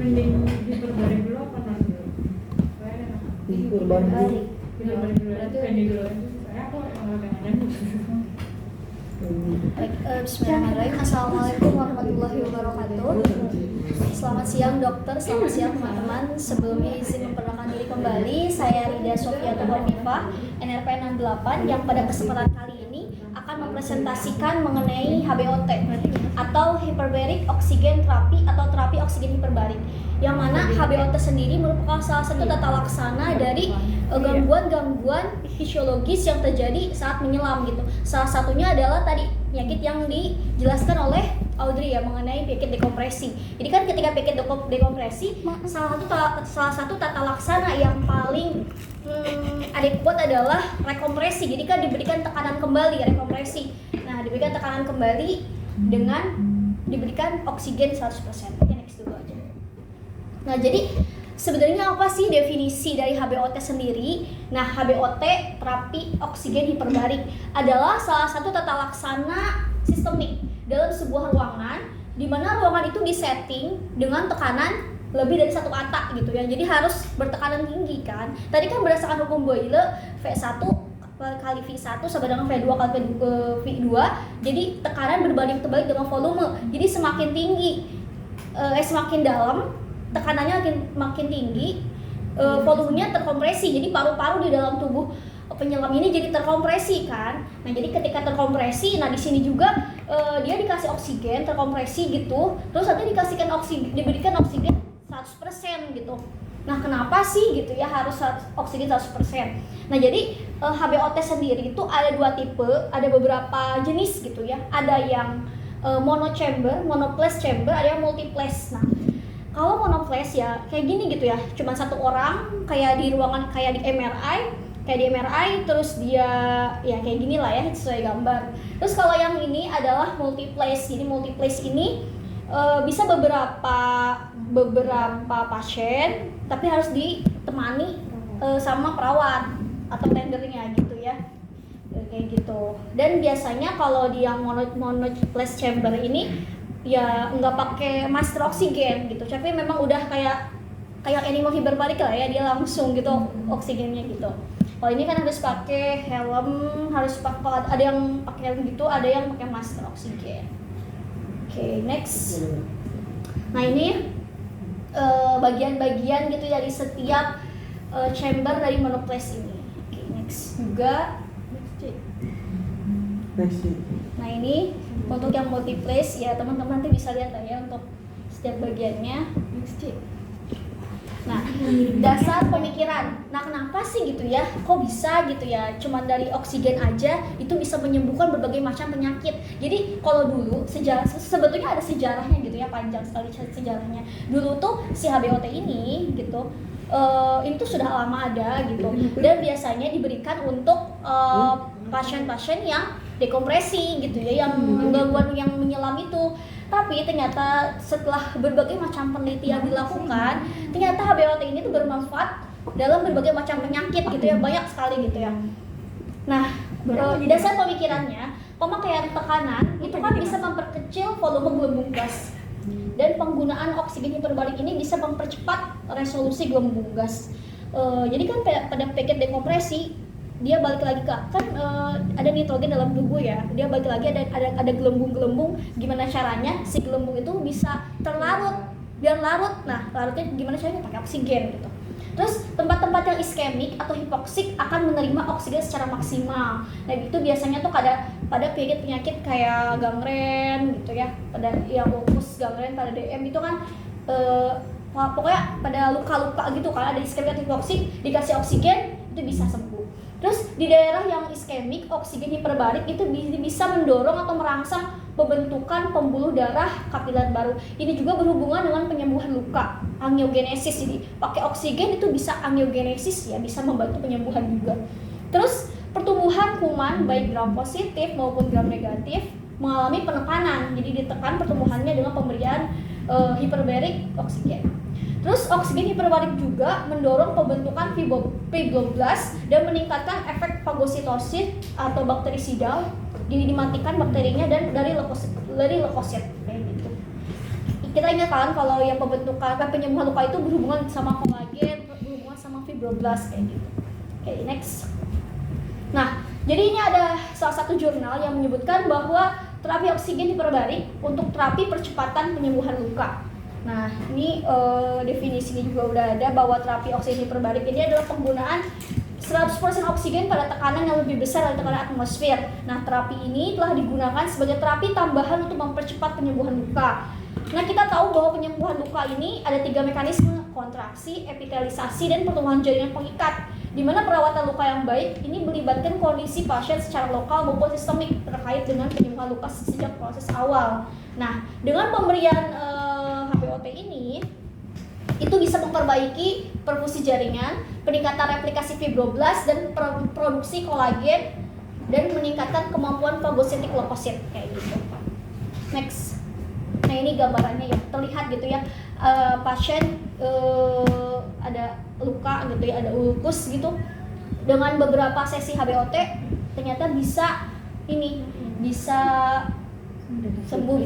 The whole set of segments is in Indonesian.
mending hiperbarik dulu apa non dulu? Hiperbarik. Hiperbarik dulu aja, pending dulu aja. Saya aku emang pengen. Bismillahirrahmanirrahim. Assalamualaikum warahmatullahi wabarakatuh. Selamat siang dokter, selamat siang teman-teman. Sebelumnya izin memperkenalkan diri kembali. Saya Rida Sofia Tuharifah, NRP 68 yang pada kesempatan kali ini akan mempresentasikan mengenai HBOT atau Hyperbaric Oxygen Therapy atau terapi oksigen hiperbarik. Yang mana HBOT sendiri merupakan salah satu tata laksana dari gangguan-gangguan fisiologis yang terjadi saat menyelam gitu. Salah satunya adalah tadi penyakit yang dijelaskan oleh Audrey ya mengenai penyakit dekompresi. Jadi kan ketika penyakit dekompresi salah satu tata laksana yang paling adekuat adalah rekompresi. Jadi kan diberikan tekanan kembali rekompresi. Nah, diberikan tekanan kembali dengan diberikan oksigen 100%. Oke, next dulu aja. Nah, jadi sebenarnya apa sih definisi dari HBOT sendiri? Nah, HBOT terapi oksigen hiperbarik adalah salah satu tata laksana sistemik dalam sebuah ruangan di mana ruangan itu disetting dengan tekanan lebih dari 1 atap gitu ya. Jadi harus bertekanan tinggi kan. Tadi kan berdasarkan hukum Boyle V1 kali V1 sama dengan V2 kali V2. Jadi tekanan berbanding terbalik dengan volume. Jadi semakin tinggi semakin dalam tekanannya makin tinggi, volumenya terkompresi. Jadi paru-paru di dalam tubuh penyelam ini jadi terkompresi kan. Nah, jadi ketika terkompresi, nah di sini juga dia dikasih oksigen terkompresi gitu. Terus nanti diberikan oksigen 100% gitu. Nah, kenapa sih gitu ya harus oksigen 100%? Nah, jadi HBOT sendiri itu ada 2 tipe, ada beberapa jenis gitu ya. Ada yang monoplex chamber, ada yang multiplex. Nah, kalau monoplex ya kayak gini gitu ya, cuma 1 orang kayak di ruangan kayak di MRI, terus dia ya kayak gini lah ya sesuai gambar. Terus kalau yang ini adalah multiplex. Jadi multiplex ini bisa beberapa pasien, tapi harus ditemani sama perawat atau tendernya gitu ya, kayak gitu. Dan biasanya kalau di yang monoplex chamber ini ya nggak pakai masker oksigen gitu, tapi memang udah kayak animal hiperbarik lah ya, dia langsung gitu oksigennya gitu. Kalau ini kan harus pakai helm, ada yang pakai helm gitu, ada yang pakai masker oksigen. Oke, next. Nah, ini bagian-bagian gitu dari setiap chamber dari monoplex ini. Oke, next juga. Next. Nah, ini untuk yang multiplex ya teman-teman nanti bisa lihat lah ya untuk setiap bagiannya. Nah, dasar pemikiran. Nah, kenapa sih gitu ya? Kok bisa gitu ya? Cuman dari oksigen aja itu bisa menyembuhkan berbagai macam penyakit. Jadi kalau dulu sebetulnya ada sejarahnya gitu ya, panjang sekali sejarahnya. Dulu tuh si HBOT ini gitu itu sudah lama ada gitu. Dan biasanya diberikan untuk pasien-pasien yang dekompresi gitu ya, yang gangguan yang menyelam itu. Tapi ternyata setelah berbagai macam penelitian dilakukan, ternyata HBOT ini tuh bermanfaat dalam berbagai macam penyakit gitu ya, banyak sekali gitu ya. Nah, dasar pemikirannya, pemakaian tekanan itu kan bisa memperkecil volume gelembung gas. Dan penggunaan oksigen hiperbarik ini bisa mempercepat resolusi gelembung gas. Jadi kan pada penyakit dekompresi dia balik lagi kan ada nitrogen dalam tubuh ya, dia balik lagi ada gelembung-gelembung. Gimana caranya si gelembung itu bisa biar larut. Nah, larutnya gimana caranya? Pakai oksigen gitu. Terus tempat-tempat yang iskemik atau hipoksik akan menerima oksigen secara maksimal. Nah, itu biasanya tuh pada penyakit kayak gangren gitu ya, pada yang lupus, gangren, pada DM itu kan pokoknya pada luka-luka gitu kan, ada iskemik atau hipoksik, dikasih oksigen itu bisa sembuh. Terus di daerah yang iskemik, oksigen hiperbarik itu bisa mendorong atau merangsang pembentukan pembuluh darah kapiler baru. Ini juga berhubungan dengan penyembuhan luka, angiogenesis. Jadi pakai oksigen itu bisa angiogenesis ya, bisa membantu penyembuhan juga. Terus pertumbuhan kuman baik gram positif maupun gram negatif mengalami penekanan. Jadi ditekan pertumbuhannya dengan pemberian hiperbarik oksigen. Terus oksigen hiperbarik juga mendorong pembentukan fibroblast dan meningkatkan efek fagositosis atau bakterisidal. Jadi dimatikan bakterinya dan dari leukosit kayak gitu. kita ingat kan kalau yang pembentukan penyembuhan luka itu berhubungan sama kolagen, berhubungan sama fibroblast kayak gitu. Oke, next. Nah, jadi ini ada salah satu jurnal yang menyebutkan bahwa terapi oksigen hiperbarik untuk terapi percepatan penyembuhan luka. Nah, ini definisinya juga udah ada bahwa terapi oksigen hiperbarik ini adalah penggunaan 100% oksigen pada tekanan yang lebih besar dari tekanan atmosfer. Nah, terapi ini telah digunakan sebagai terapi tambahan untuk mempercepat penyembuhan luka. Nah, kita tahu bahwa penyembuhan luka ini ada 3 mekanisme: kontraksi, epitelisasi, dan pertumbuhan jaringan pengikat. Di mana perawatan luka yang baik ini melibatkan kondisi pasien secara lokal maupun sistemik terkait dengan penyembuhan luka sejak proses awal. Nah, dengan pemberian HBOT ini itu bisa memperbaiki perfusi jaringan, peningkatan replikasi fibroblast dan produksi kolagen, dan meningkatkan kemampuan fagositik leukosit kayak gitu. Next. Nah, ini gambarannya ya, terlihat gitu ya, pasien ada luka gitu ya, ada ulkus gitu. Dengan beberapa sesi HBOT ternyata bisa sembuh.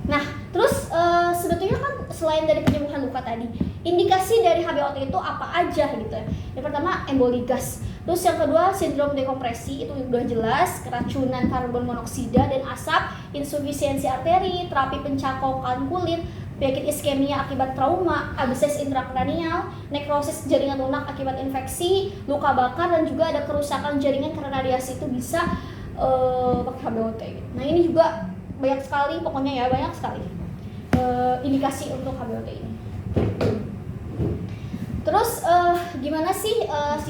Nah, terus sebetulnya kan selain dari penyembuhan luka tadi, indikasi dari HBOT itu apa aja gitu ya. Yang pertama emboli gas. Terus yang kedua sindrom dekompresi, itu udah jelas, keracunan karbon monoksida dan asap, insufisiensi arteri, terapi pencakokan kulit, penyakit iskemia akibat trauma, abses intrakranial, nekrosis jaringan lunak akibat infeksi, luka bakar, dan juga ada kerusakan jaringan karena radiasi itu bisa pakai HBOT gitu. Nah, ini juga banyak sekali, pokoknya ya banyak sekali indikasi untuk HBOT ini. Terus gimana sih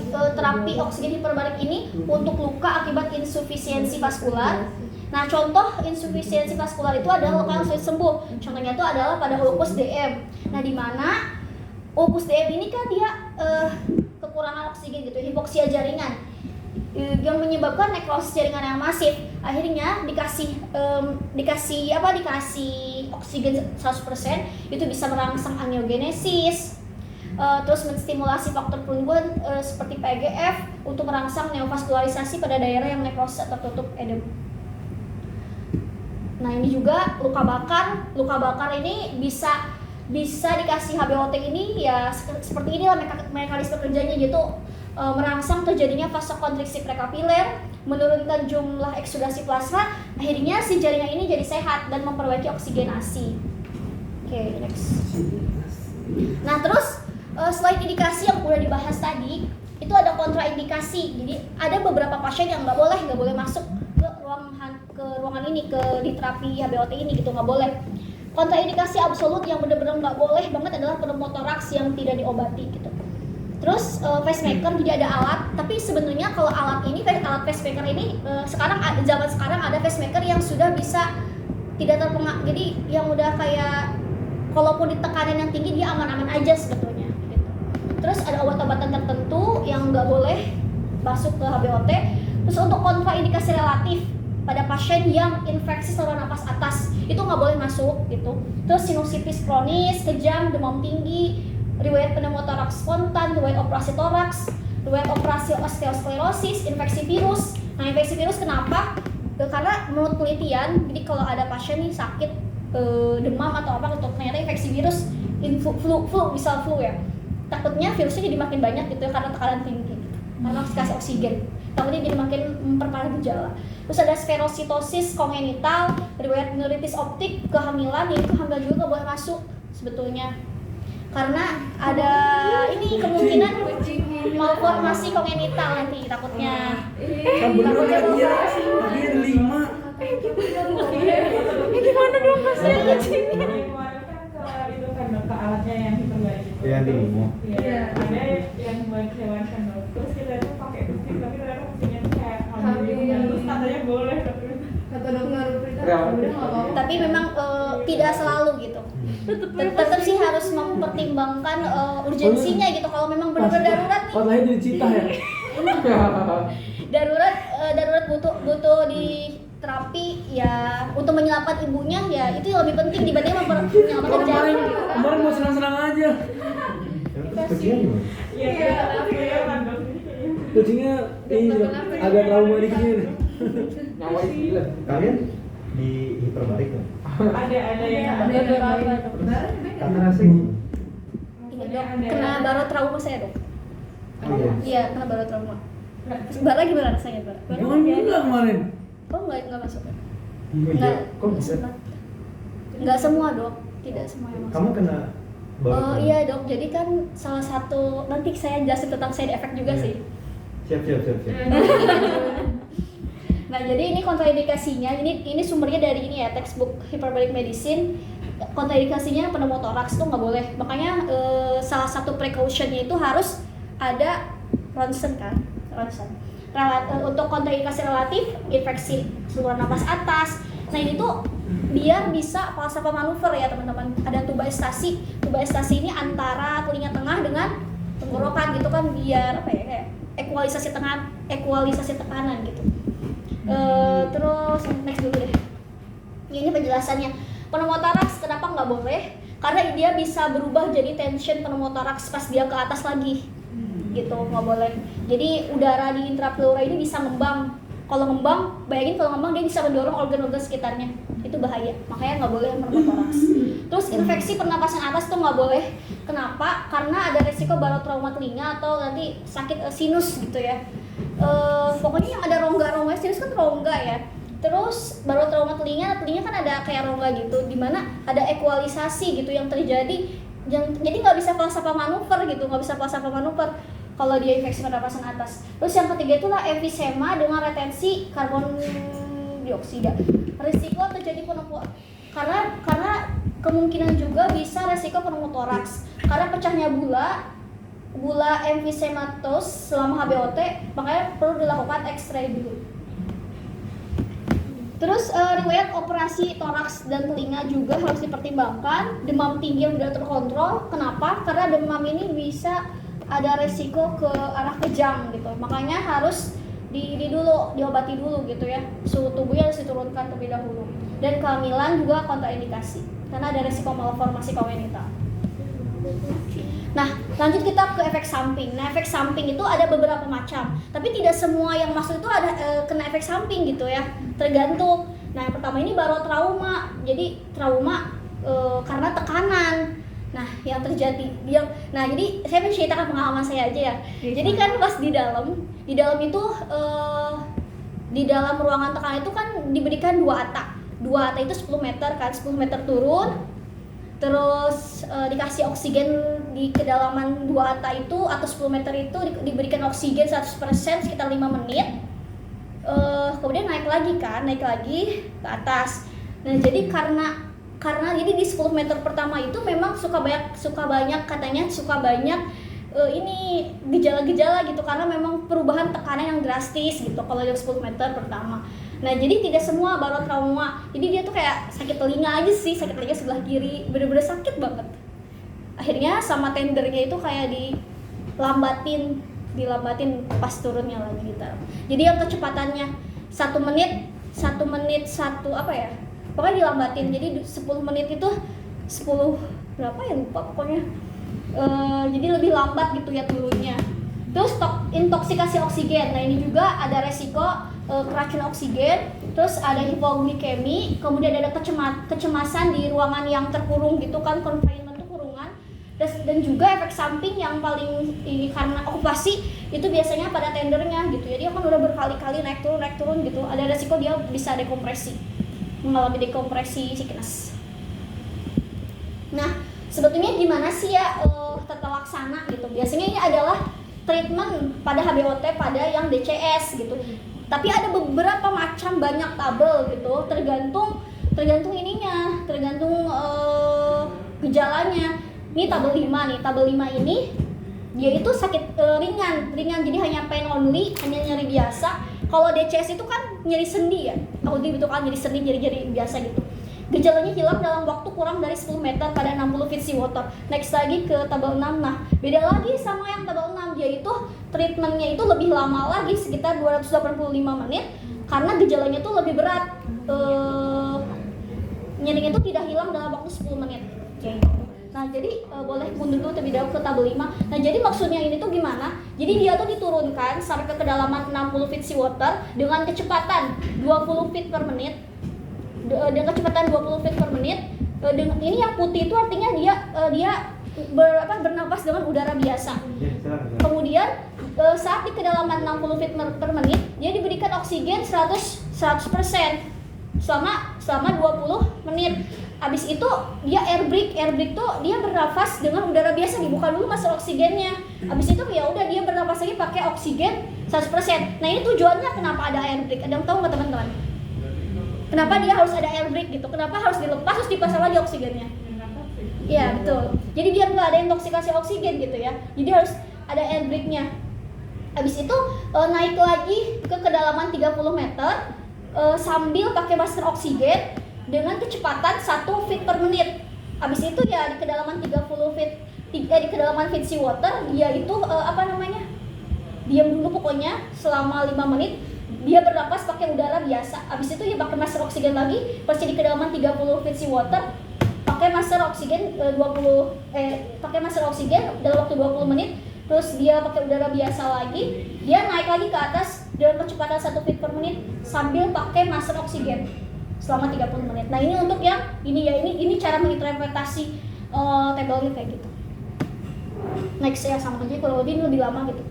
terapi oksigen hiperbarik ini untuk luka akibat insufisiensi vaskular? Nah, contoh insufisiensi vaskular itu adalah luka yang sulit sembuh. Contohnya itu adalah pada ulkus DM. Nah, di mana ulkus DM ini kan dia kekurangan oksigen gitu, hipoksia jaringan, yang menyebabkan nekrosis jaringan yang masif. Akhirnya dikasih oksigen 100%, itu bisa merangsang angiogenesis, terus menstimulasi faktor penyembuhan seperti PGF untuk merangsang neovaskularisasi pada daerah yang nekrosis atau tertutup edem. Nah, ini juga luka bakar. Luka bakar ini bisa dikasih HBOT ini ya seperti inilah mekanisme kerjanya gitu. Merangsang terjadinya vasokonstriksi prekapiler, menurunkan jumlah eksudasi plasma, akhirnya si jaringan ini jadi sehat dan memperbaiki oksigenasi. Oke, next. Nah, terus selain indikasi yang udah dibahas tadi, itu ada kontraindikasi. Jadi ada beberapa pasien yang nggak boleh masuk ke ruangan ini, di terapi HBOT ini gitu, nggak boleh. Kontraindikasi absolut yang benar-benar nggak boleh banget adalah pneumotoraks yang tidak diobati gitu. Terus pacemaker, jadi ada alat, tapi sebenarnya kalau alat pacemaker ini zaman sekarang ada pacemaker yang sudah bisa tidak terpengaruh, jadi yang udah kayak kalaupun di tekanan yang tinggi dia aman-aman aja sebetulnya gitu. Terus ada obat-obatan tertentu yang nggak boleh masuk ke HBOT. Terus untuk kontraindikasi relatif pada pasien yang infeksi saluran napas atas itu nggak boleh masuk gitu. Terus sinusitis kronis, kejang, demam tinggi, riwayat pneumotoraks spontan, riwayat operasi toraks, riwayat operasi osteosklerosis, infeksi virus. Nah, infeksi virus kenapa? Karena menurut penelitian, jadi kalau ada pasien nih sakit demam atau apa, untuk ternyata infeksi virus, misal flu ya, takutnya virusnya jadi makin banyak gitu karena tekanan tinggi, karena harus kasih oksigen, takutnya jadi makin memperparah gejala. Terus ada sferositosis kongenital, riwayat neuritis optik, kehamilan, yaitu hamil juga nggak boleh masuk sebetulnya. Karena ada ini kemungkinan malformasi kongenital nanti takutnya. Takutnya iya, 5. Gimana dong pasien Kemarin kecilnya? kan itu kan ke alatnya yang hiperbarik itu. Yang di Imo. Iya, ada yang buat hewan kandung. Terus kita tuh pakai kustik, tapi ternyata kustinya tuh kayak hamil. Terus katanya boleh, kata dokter Rita, udah nggak apa-apa. Tapi memang tidak selalu gitu. Tetap sih harus mempertimbangkan urgensinya gitu. Kalau memang benar-benar darurat nih. Oh, lahir jadi cita ya. darurat butuh di terapi ya untuk menyelamatkan ibunya, ya itu yang lebih penting dibanding menyelamatkan janin. Kemarin mau senang-senang aja. Iya, Kucingnya agak trauma dikit nih. Nyawa gila. Kalian di hiperbarik kan? ada yang Ada beberapa dok. Karena rasanya Ini dok, kena barotrauma saya dok. Iya, kena barotrauma. Bara gimana rasanya bara? Jangan juga kemarin. Oh nggak masuk ya? iya, kok bisa? Nggak semua dok, tidak semua yang masuk. Kamu kena Oh iya dok, jadi kan salah satu, nanti saya jelasin tentang side effect juga sih. Siap. Nah jadi ini kontraindikasinya, ini sumbernya dari ini ya, textbook hyperbaric medicine. Kontraindikasinya pneumotoraks tuh nggak boleh, makanya salah satu precautionnya itu harus ada ronsen kan, ronsen. Untuk kontraindikasi relatif, infeksi saluran napas atas. Nah ini tuh biar bisa falsafah manuver ya teman-teman. Ada tuba estasi. Tuba estasi ini antara telinga tengah dengan tenggorokan gitu kan, biar apa ya, kayak ekualisasi tekanan gitu. Terus next dulu deh. Ini penjelasannya. Pneumotoraks kenapa nggak boleh? Karena dia bisa berubah jadi tension pneumotoraks pas dia ke atas lagi. Gitu, nggak boleh. Jadi udara di intrapleura ini bisa ngembang. Kalau ngembang, bayangin kalau ngembang dia bisa mendorong organ-organ sekitarnya. Itu bahaya. Makanya nggak boleh pneumotoraks. Terus infeksi pernapasan atas tuh nggak boleh. Kenapa? Karena ada resiko barotrauma telinga atau nanti sakit sinus gitu ya. Pokoknya yang ada rongga-rongga, sinus kan rongga ya. Terus barotrauma telinga kan ada kayak rongga gitu, dimana ada ekualisasi gitu yang terjadi. Jadi nggak bisa falsafah manuver gitu, kalau dia infeksi pernapasan atas. Terus yang ketiga itulah emfisema dengan retensi karbon dioksida. Risiko terjadi karena kemungkinan juga bisa resiko pneumotoraks karena pecahnya bula emfisematos selama HBOT, makanya perlu dilakukan X-ray dulu. Terus riwayat operasi toraks dan telinga juga harus dipertimbangkan. Demam tinggi yang tidak terkontrol. Kenapa? Karena demam ini bisa ada resiko ke arah kejang gitu. Makanya harus diobati dulu gitu ya. Suhu tubuhnya harus diturunkan terlebih dahulu. Dan kehamilan juga kontraindikasi karena ada resiko malformasi kongenital. Nah, lanjut kita ke efek samping. Nah, efek samping itu ada beberapa macam, tapi tidak semua yang masuk itu ada kena efek samping gitu ya. Tergantung. Nah, yang pertama ini barotrauma. Jadi trauma karena tekanan. Nah, yang terjadi jadi saya menceritakan pengalaman saya aja ya. Jadi kan pas di dalam itu di dalam ruangan tekanan itu kan diberikan 2 ATA. 2 ATA itu 10 meter kan, 10 meter turun. Terus dikasih oksigen di kedalaman 2 ATA itu atau 10 meter itu diberikan oksigen 100% sekitar 5 menit. Kemudian naik lagi ke atas. Nah, jadi karena jadi di 10 meter pertama itu memang suka banyak ini gejala-gejala gitu karena memang perubahan tekanan yang drastis gitu kalau yang 10 meter pertama. Nah, jadi tidak semua barotrauma. Jadi dia tuh kayak sakit telinga aja sih, sakit telinga sebelah kiri, bener-bener sakit banget. Akhirnya sama tendernya itu kayak dilambatin pas turunnya lagi gitu. Jadi yang kecepatannya 1 menit pokoknya dilambatin. Jadi 10 menit itu 10 berapa ya lupa pokoknya. Jadi lebih lambat gitu ya turunnya. Terus intoksikasi oksigen. Nah, ini juga ada resiko keracunan oksigen. Terus ada hipoglikemi, kemudian ada kecemasan di ruangan yang terkurung gitu kan, confinement itu kurungan. Dan juga efek samping yang paling ini karena okupasi itu biasanya pada tendernya gitu. Jadi kan udah berkali-kali naik turun gitu. Ada resiko dia bisa mengalami dekompresi sickness. Nah, sebetulnya gimana sih ya tata laksana gitu? Biasanya ini adalah treatment pada HBOT pada yang DCS gitu. Tapi ada beberapa macam, banyak tabel gitu, tergantung gejalanya. Ini tabel 5 nih. Tabel 5 ini dia itu sakit ringan, jadi hanya pain only, hanya nyeri biasa. Kalau DCS itu kan nyeri sendi ya. Audi itu kan nyeri sendi, nyeri biasa gitu. Gejalanya hilang dalam waktu kurang dari 10 meter pada 60 feet seawater. Next lagi ke tabel 6. Nah, beda lagi sama yang tabel 6, yaitu treatmentnya itu lebih lama lagi, sekitar 285 menit karena gejalanya itu lebih berat. Nyerinya itu tidak hilang dalam waktu 10 menit. Kayak gitu. Nah, jadi boleh mundur dulu terlebih dahulu ke tabel 5. Nah, jadi maksudnya ini tuh gimana? Jadi dia tuh diturunkan sampai ke kedalaman 60 feet seawater dengan kecepatan 20 feet per menit. dengan kecepatan 20 feet per menit. Dengan ini yang putih itu artinya dia bernapas dengan udara biasa. Kemudian saat di kedalaman 60 feet per menit dia diberikan oksigen 100% selama 20 menit. Habis itu dia air break tuh dia bernafas dengan udara biasa, dibuka dulu masuk oksigennya. Habis itu ya udah dia bernafas lagi pakai oksigen 100%. Nah, ini tujuannya kenapa ada air break? Ada yang tahu nggak teman-teman? Kenapa dia harus ada air break gitu? Kenapa harus dilepas terus dipasang lagi oksigennya? Iya, betul. Jadi biar nggak ada intoksikasi oksigen gitu ya. Jadi harus ada air break-nya. Habis itu naik lagi ke kedalaman 30 meter sambil pakai masker oksigen dengan kecepatan 1 feet per menit. Habis itu ya di kedalaman 30 feet di kedalaman feet sea water dia itu diam dulu pokoknya selama 5 menit. Dia bernapas pakai udara biasa. Habis itu ya pakai masker oksigen lagi pas di kedalaman 30 feet sea water. Pakai masker oksigen pakai masker oksigen dalam waktu 20 menit. Terus dia pakai udara biasa lagi. Dia naik lagi ke atas dengan kecepatan 1 feet per menit sambil pakai masker oksigen selama 30 menit. Nah, ini untuk yang ini cara menginterpretasi tabelnya kayak gitu. Next ya, sama aja kalau ini lebih lama gitu.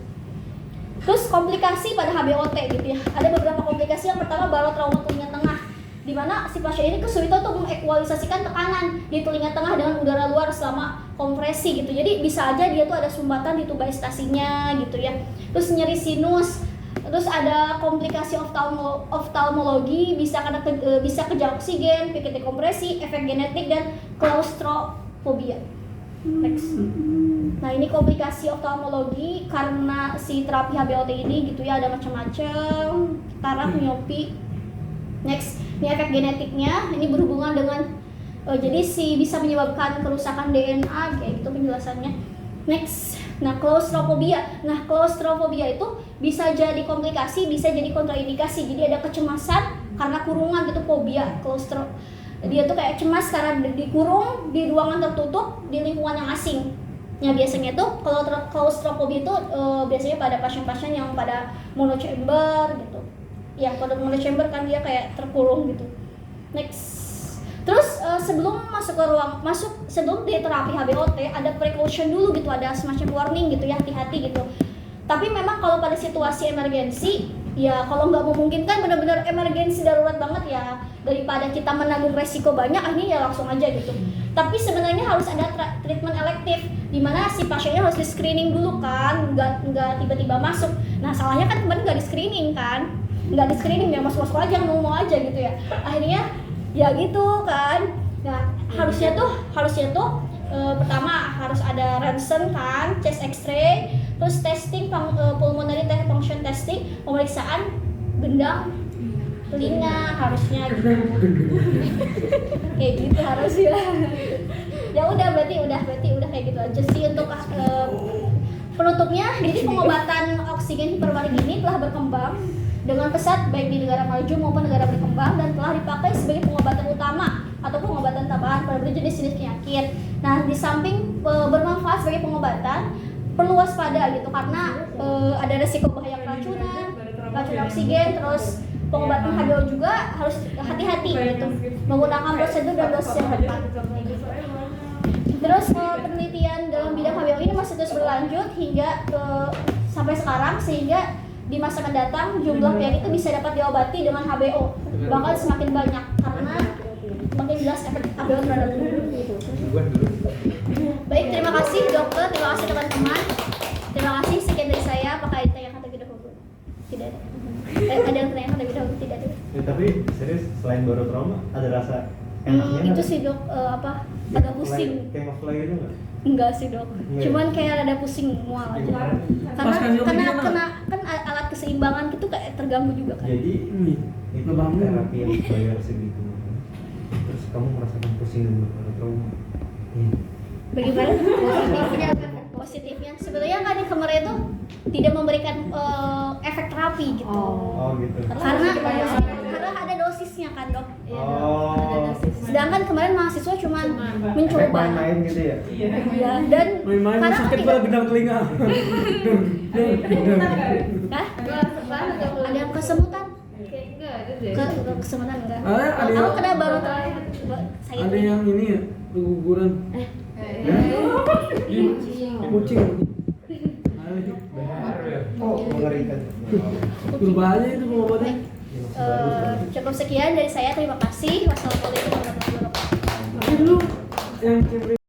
Terus komplikasi pada HBOT gitu ya. Ada beberapa komplikasi. Yang pertama barotrauma telinga tengah, di mana si pasien ini kesulitan untuk mengekualisasikan tekanan di telinga tengah dengan udara luar selama kompresi gitu. Jadi bisa aja dia tuh ada sumbatan di tuba estasinya gitu ya. Terus nyeri sinus. Terus ada komplikasi oftalmologi, bisa kejang oksigen, pikir dekompresi, efek genetik dan klaustrofobia. Next. Nah, ini komplikasi oftalmologi karena si terapi HBOT ini gitu ya, ada macam-macam, katarak, miopi. Next, ini efek genetiknya, ini berhubungan dengan jadi bisa menyebabkan kerusakan DNA kayak gitu penjelasannya. Next. Nah, klaustrofobia. Nah, klaustrofobia itu bisa jadi komplikasi, bisa jadi kontraindikasi. Jadi ada kecemasan karena kurungan gitu, fobia, klaustro. Dia tuh kayak cemas karena dikurung di ruangan tertutup di lingkungan yang asing. Ya biasanya tuh kalau klaustrofobia itu biasanya pada pasien-pasien yang pada monochamber gitu. Ya, pada monochamber kan dia kayak terkurung gitu. Next. Terus sebelum sebelum di terapi HBOT ada precaution dulu gitu, ada semacam warning gitu ya, hati-hati gitu. Tapi memang kalau pada situasi emergensi, ya kalau nggak memungkinkan benar-benar emergensi darurat banget ya, daripada kita menanggung resiko banyak, akhirnya ya langsung aja gitu. Tapi sebenarnya harus ada treatment elektif, di mana si pasiennya harus di screening dulu kan, nggak tiba-tiba masuk. Nah salahnya kan kemarin nggak di screening kan, nggak di screening ya masuk aja mau aja gitu ya. Akhirnya ya gitu kan. Nah harusnya tuh pertama harus ada ronsen kan, chest X-ray, terus testing pulmonary function testing, pemeriksaan gendang telinga harusnya gitu. Kayak gitu harusnya. Ya udah berarti udah kayak gitu aja sih untuk penutupnya. Jadi pengobatan oksigen hiperbarik ini telah berkembang dengan pesat baik di negara maju maupun negara berkembang dan telah dipakai sebagai pengobatan utama atau pengobatan tambahan pada jenis-jenis penyakit. Nah, di samping bermanfaat sebagai pengobatan, perlu waspada gitu karena ada resiko bahaya keracunan, racun oksigen, terus pengobatan HBO juga harus hati-hati gitu, menggunakan prosedur dan dosis yang tepat. Terus penelitian dalam bidang HBO ini masih terus berlanjut hingga sampai sekarang, sehingga di masa mendatang jumlah penyakit itu bisa dapat diobati dengan HBO bakal semakin banyak karena makin jelas efek HBO terhadap tubuh. Baik, terima kasih dokter, terima kasih teman-teman, terima kasih. Sekian dari saya. Apakah ada yang kata tidak dahulu? Tidak ada. Ada yang tanya kata tidak dahulu? Tidak ada. Ya, tapi serius selain barotrauma ada rasa enaknya itu sih dok, agak pusing. Kayak ngefly gitu nggak? Enggak sih dok, cuman kayak ada pusing mual aja. Karena kan alat keseimbangan itu kayak terganggu juga kan. Jadi itu terapi yang bayar segitu. Terus kamu merasakan pusing dan trauma. Bagaimana? Positifnya sebenarnya kan yang kemarin itu tidak memberikan efek terapi gitu. Oh gitu. Karena ada dosisnya kan dok. Ada dosis. Sedangkan kemarin mahasiswa cuma mencoba. Main gitu ya. Iya, dan main sakit pada gendang telinga. Hah? Ada yang kesemutan. enggak ada deh. Ke kesemutan enggak? Ada Aku yang- kena baru terakhir sakit. Ada yang ini ya, keguguran. Kucing. Oh, mengerikan. Berbahaya itu pengobatan. Cukup sekian dari saya, terima kasih. Wassalamualaikum warahmatullahi wabarakatuh. Tapi dulu yang